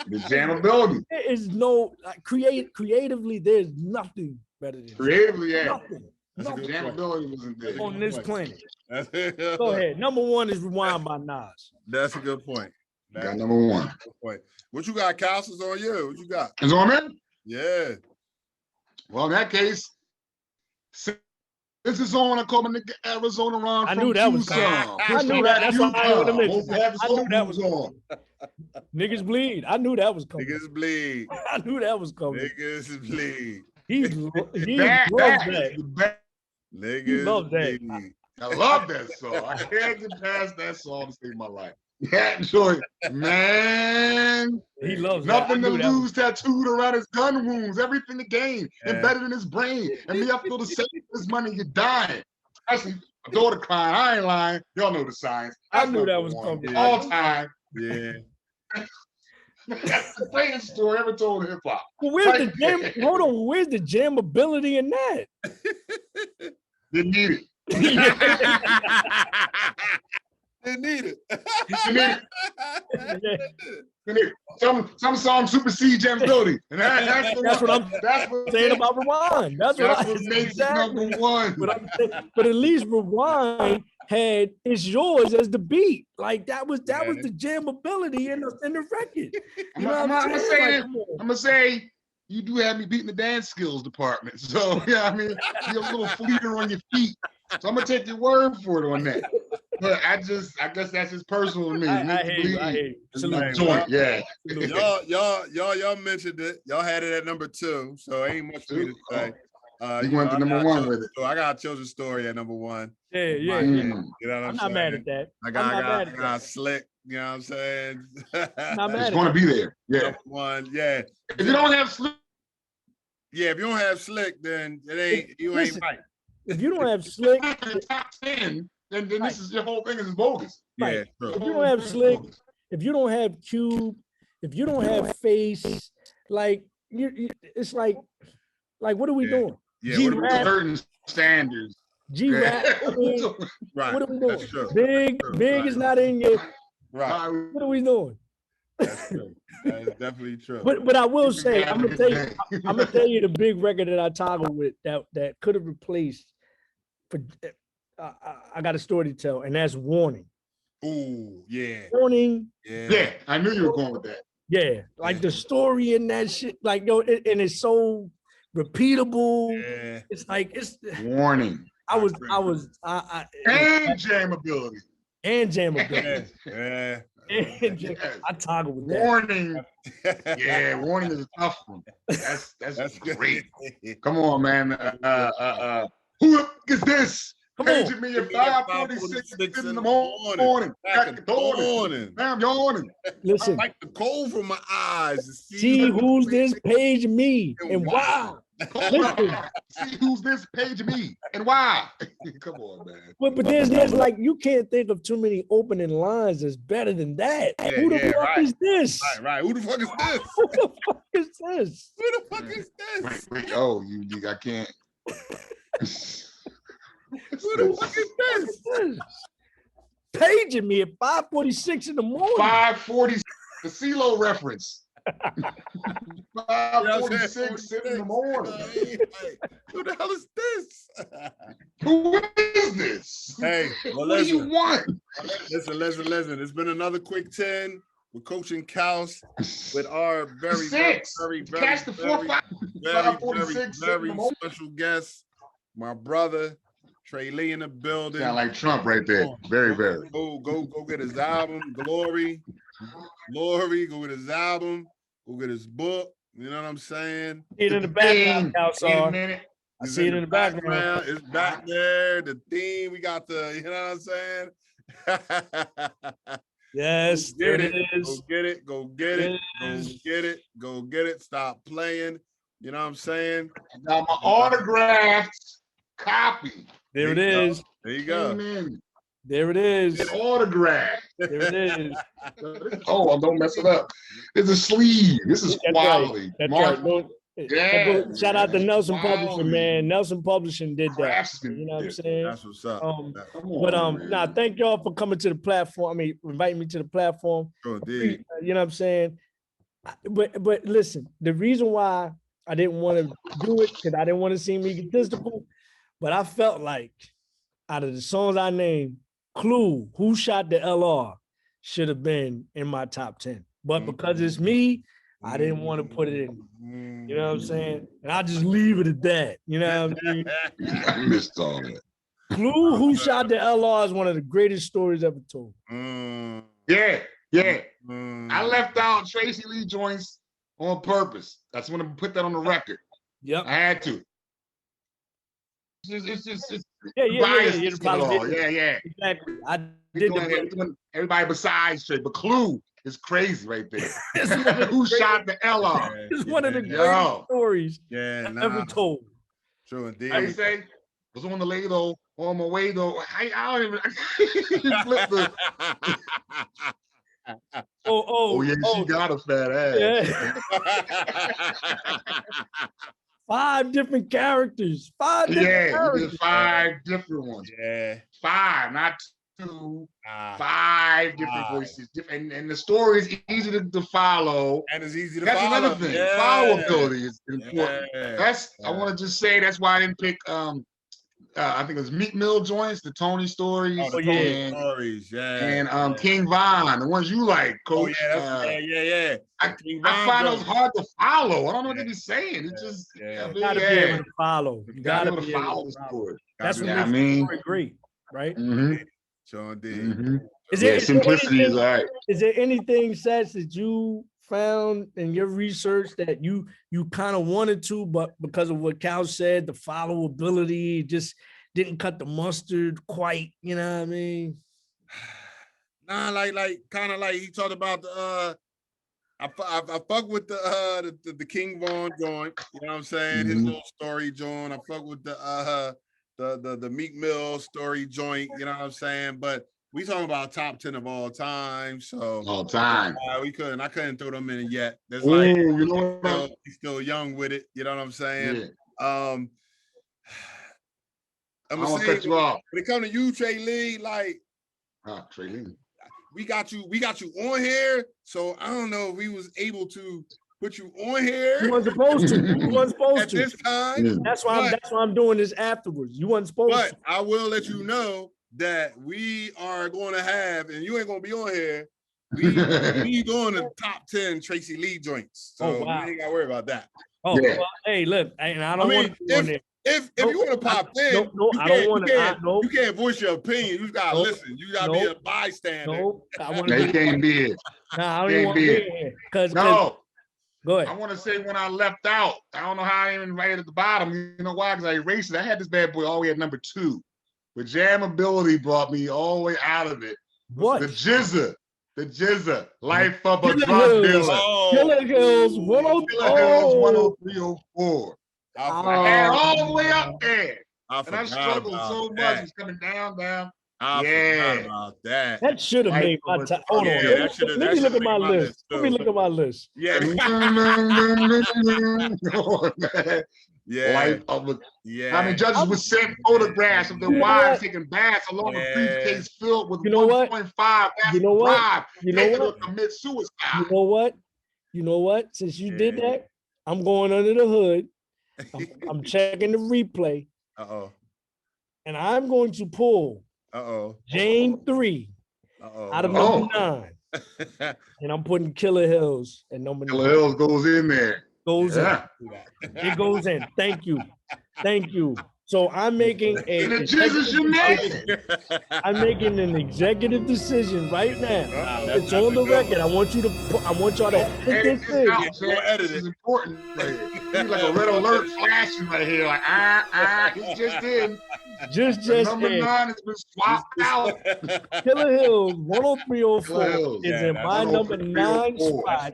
The jammability. There is no creatively, there's nothing better than creatively, yeah. Nothing. The jammability wasn't there. On this planet. Go ahead. Number one is Rewind by Nas. That's a good point. Got number one. Good point. What you got, Cal? It's on you. What you got? It's on me? Yeah. Well, in that case, this is on. I call my nigga Arizona Ron. I knew that was coming. I knew that. That's why I would have mentioned. I knew that was on. Niggas bleed. I knew that was coming. Niggas bleed. I knew that was coming. Niggas bleed. He loves that. Niggas love that. Bleed. I love that song. I can't get past that song to save my life. That joint, man. He loves nothing to lose tattooed around his gun wounds, everything to gain, embedded in his brain. And me, I feel the same as money, you're dying. Actually, my daughter crying, I ain't lying. Y'all know the signs. I knew that was coming. All time. Yeah. That's the greatest story ever told in hip hop. Well, where's the jam? Hold on, where's the jammability in that? Didn't need it. Didn't need it. Some songs supersede jammability. And that's what I'm saying about Rewind. That's what makes it number one. But at least Rewind had It's Yours as the beat. Like that was the jammability in the record. I'm gonna say you do have me beating the dance skills department. So yeah, I mean you're a little fleeter on your feet. So I'm gonna take your word for it on that. But I guess that's just personal to me. I hate you. Joint, yeah. Y'all mentioned it. Y'all had it at number 2, so ain't much for me to say. You went to number 1 with it. So I got a children's story at number 1. Yeah. You know what I'm not mad at that. I got Slick. You know what I'm saying? It's going to be there. Yeah. Number 1. Yeah. If you don't have Slick. Yeah, if you don't have Slick, then you ain't right. If you don't have Slick, top 10. Then this is your whole thing is bogus. Yeah, if you don't have Slick, if you don't have Cube, if you don't have Face, like it's like what are we doing? Yeah, certain standards. G-Rap, right. What are we doing? Big is not in yet. Right. What are we doing? That's true. That is definitely true. But I will say, I'm gonna tell you the big record that I toggled with that could have replaced. I got a story to tell, and that's Warning. Ooh, yeah. Warning. Yeah, I knew you were going with that. Yeah, like the story in that shit, like and it's so repeatable. Yeah. It's like it's Warning. And jammability. Yeah. I toggle with that. Warning. Yeah, Warning is a tough one. That's great. Come on, man. Who is this? Paging me at 5:46 in the morning. I'm yawning. Listen. I like the cold from my eyes. See who's this? Page me. And wow. See who's this page me and why. Come on, man. But there's like, you can't think of too many opening lines that's better than that. Yeah, Who the yeah, fuck right. is this? Right. Who the fuck is this? Who the fuck is this? Who the fuck is this? Wait. Oh, I can't. Who the fuck is this? Paging me at 5:46 in the morning. 5:40, the CeeLo reference. 5:46 in the morning. Who the hell is this? Who is this? Hey, well, what do you want? Listen. It's been another quick 10 with Coach and Kaus with our very Catch the 5:46 very special guest, my brother Tracey Lee in the building. Sound like Trump right there. Very. Go get his album, Glory. Go get his album. Go get his book. You know what I'm saying? It in the background, minute. I see it in the background. It's back there. The theme. We got the. You know what I'm saying? Yes, there it is. Go get it. Stop playing. You know what I'm saying? I got my autographed copy. There it is. There you go. Amen. There it is. An autograph. There it is. Oh, don't mess it up. It's a sleeve. This is quality. That's Mark, right. Yeah. Shout out to Nelson Quality. Publishing, man. Nelson Publishing did that. Craftsman. You know what I'm saying? That's what's up. But thank y'all for coming to the platform. I mean, inviting me to the platform. Sure did. You know what I'm saying? But listen, the reason why I didn't want to do it, because I didn't want to seem egotistical, but I felt like out of the songs I named, Clue, Who Shot the LR, should have been in my top 10. But because it's me, I didn't want to put it in. You know what I'm saying? And I'll just leave it at that. You know what I mean? I missed all that. Clue, Who Shot the LR is one of the greatest stories ever told. Yeah. I left out Tracey Lee joints on purpose. That's when I put that on the record. Yep. I had to. It's Yeah. Exactly. I did everybody besides Trey, but Clue is crazy right there. Who shot the LR? It's one of the greatest stories ever told. True indeed. How you say? Was on the way though, on my way though. I don't even flip the. She got a fat ass. Yeah. 5 different characters. 5 different characters. You did 5 different ones. Yeah. 5, not 2. 5 different voices. And the story is easy to follow. And it's easy to follow. That's another thing. Yeah. Followability is important. Yeah. I want to just say that's why I didn't pick I think it was Meat Mill joints, the Tony stories. And King Von, the ones you like, Coach. Yeah. I find those hard to follow. I don't know what they be saying. It's just you gotta be able to follow. You gotta be able to follow the story. That's what makes the story great, right? Sure indeed. Simplicity is all right. Is there anything, Seth, that you found in your research that you kind of wanted to, but because of what Cal said, the followability just didn't cut the mustard quite, you know what I mean? Nah, like kind of like he talked about the I fuck with the King Von joint, you know what I'm saying? His little story joint. I fuck with the Meek Mill story joint, you know what I'm saying? But we talking about top 10 of all time, so all time. I couldn't throw them in yet. There's he's still young with it, you know what I'm saying? Yeah. I'm gonna say, when it comes to you, Trey Lee, like Trey Lee. We got you on here, so I don't know if we was able to put you on here. You wasn't supposed to. At this time. That's why I'm doing this afterwards. You wasn't supposed to. But I will let you know that we are going to have, and you ain't going to be on here, we doing the top 10 Tracey Lee joints. So you ain't got to worry about that. Well, hey, look, and I don't want to be on there. If you want to pop in, you can't voice your opinion. You gotta listen. You gotta be a bystander. You can't be here. I don't want to be here. Go ahead. I want to say when I left out, I don't know how I even right at the bottom. You know why? Because I erased it. I had this bad boy all the way at number 2. But Jamability brought me all the way out of it. What? The Jizza. Life of a drug dealer. Killer Hills 10304. I had it all the way up there. I And I struggled so much. It's coming down. I forgot about that. That should have made my time. Hold on. Yeah, Let me look at my list. Let me look at my list. Yeah. Yeah. Life of a, I mean, judges would send photographs of their wives taking baths along a briefcase filled with 1.5 bags of bribe. Commit suicide. You know what? Since you did that, I'm going under the hood. I'm checking the replay. And I'm going to pull Jane 3 out of number 9. And I'm putting Killer Hills at number 9. Killer Hills goes in there. It goes in. Thank you. So I'm making an executive decision right now. It's on the record. I want y'all to edit this in. This is important. He's like a red alert flashing right here. Like, he's just in. Just number 9 has been swapped out. Killer Hills 10304 is in my number 9 spot.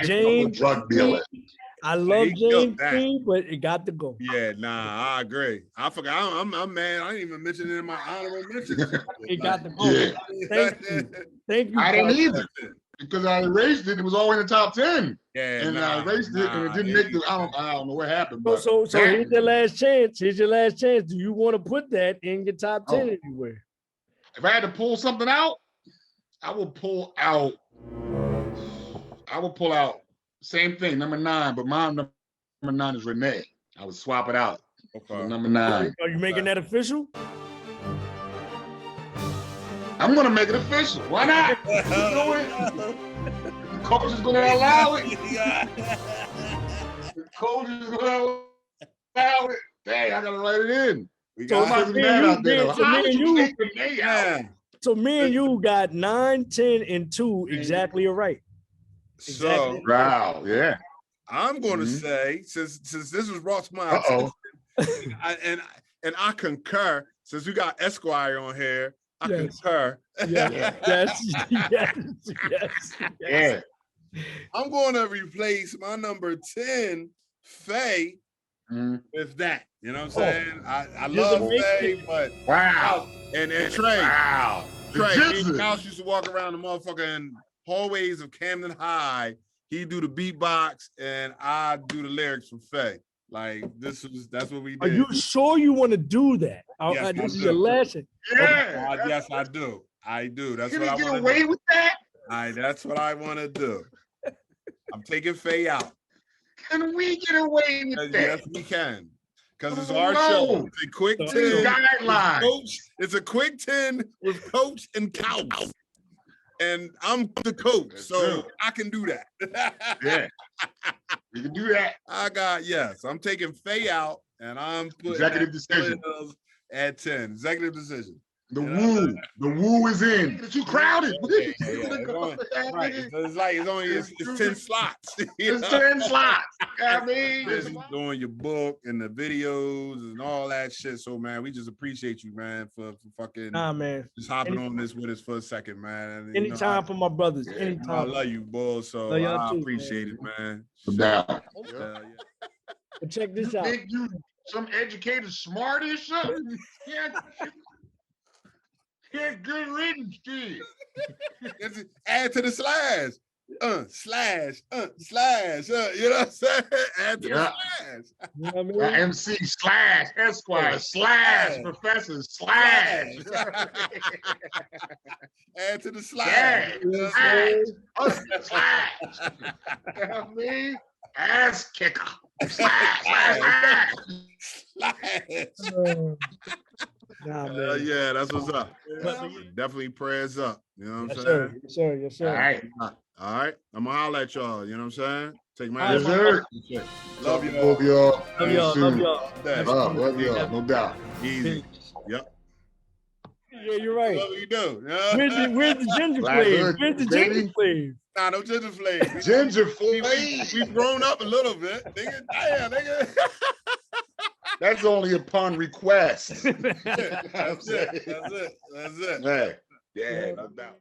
Jane drug dealer. I love Jane 3, but it got to go. Yeah, I agree. I forgot. I'm mad. I didn't even mention it in my honorable mentions. It got to go. Yeah. Thank you. I didn't either because I erased it. It was all in the top 10. Yeah, and I erased it, and it didn't make the. I don't know what happened. So here's your last chance. Do you want to put that in your top 10 anywhere? If I had to pull something out, I will pull out. Same thing, number 9, but my number 9 is Renee. I would swap it out. Number 9. Are you making that official? I'm gonna make it official. Why not? The coach is gonna allow it. The coach is gonna allow it. Dang, I gotta write it in. So me and you got 9, 10, and 2 exactly right. So wow, yeah. I'm going to say since this was brought to my attention, and I concur. Since we got Esquire on here, I concur. Yes. Yeah. I'm going to replace my number 10, Faye, with that. You know what I'm saying? I love Faye, but wow. And Trey. Wow. Trey, me and Kyle used to walk around the motherfucking hallways of Camden High. He do the beatbox and I do the lyrics for Faye. Like that's what we did. Are you sure you want to do that? Yes, this is your lesson. Yeah. Yes, I do. I do. That's Can what I want to do. Can we get away with that? That's what I want to do. I'm taking Faye out. Can we get away with that? Yes, we can. Because it's our show. It's a quick 10. Guidelines. It's a quick 10 with Coach and Couch. And I'm the coach, so I can do that. Yeah, you can do that. I'm taking Faye out, and I'm putting executive decision at 10. Executive decision. The woo is in. It's too crowded. It's 10 slots. It's 10 slots. I mean, just doing your book and the videos and all that shit. So man, we just appreciate you, man, for fucking just hopping on this with us for a second, man. And, anytime for my brothers. Anytime. I love you, boy. So I appreciate it, man. But check this out. Think you some educated smarty or something? Yeah, good riddance, dude. Add to the slash. Slash. You know what I'm saying? Add to the slash. You know what I mean? MC slash Esquire slash Professor slash. Add to the slash. Slash. You know what I mean? Ass kicker. Slash. Yeah, that's what's up. Definitely prayers up. You know what I'm saying? Yes, sir. All right. I'm gonna holler at y'all. You know what I'm saying? Take my Yes, sir. Love y'all. Love y'all. Love y'all. No doubt. Easy. Yep. Yeah, you're right. What you do? Where's the ginger flame? Where's the ginger flame? Nah, no ginger flame. Ginger flame. We've grown up a little bit. Nigga. That's only upon request. That's it. Hey, yeah, no doubt.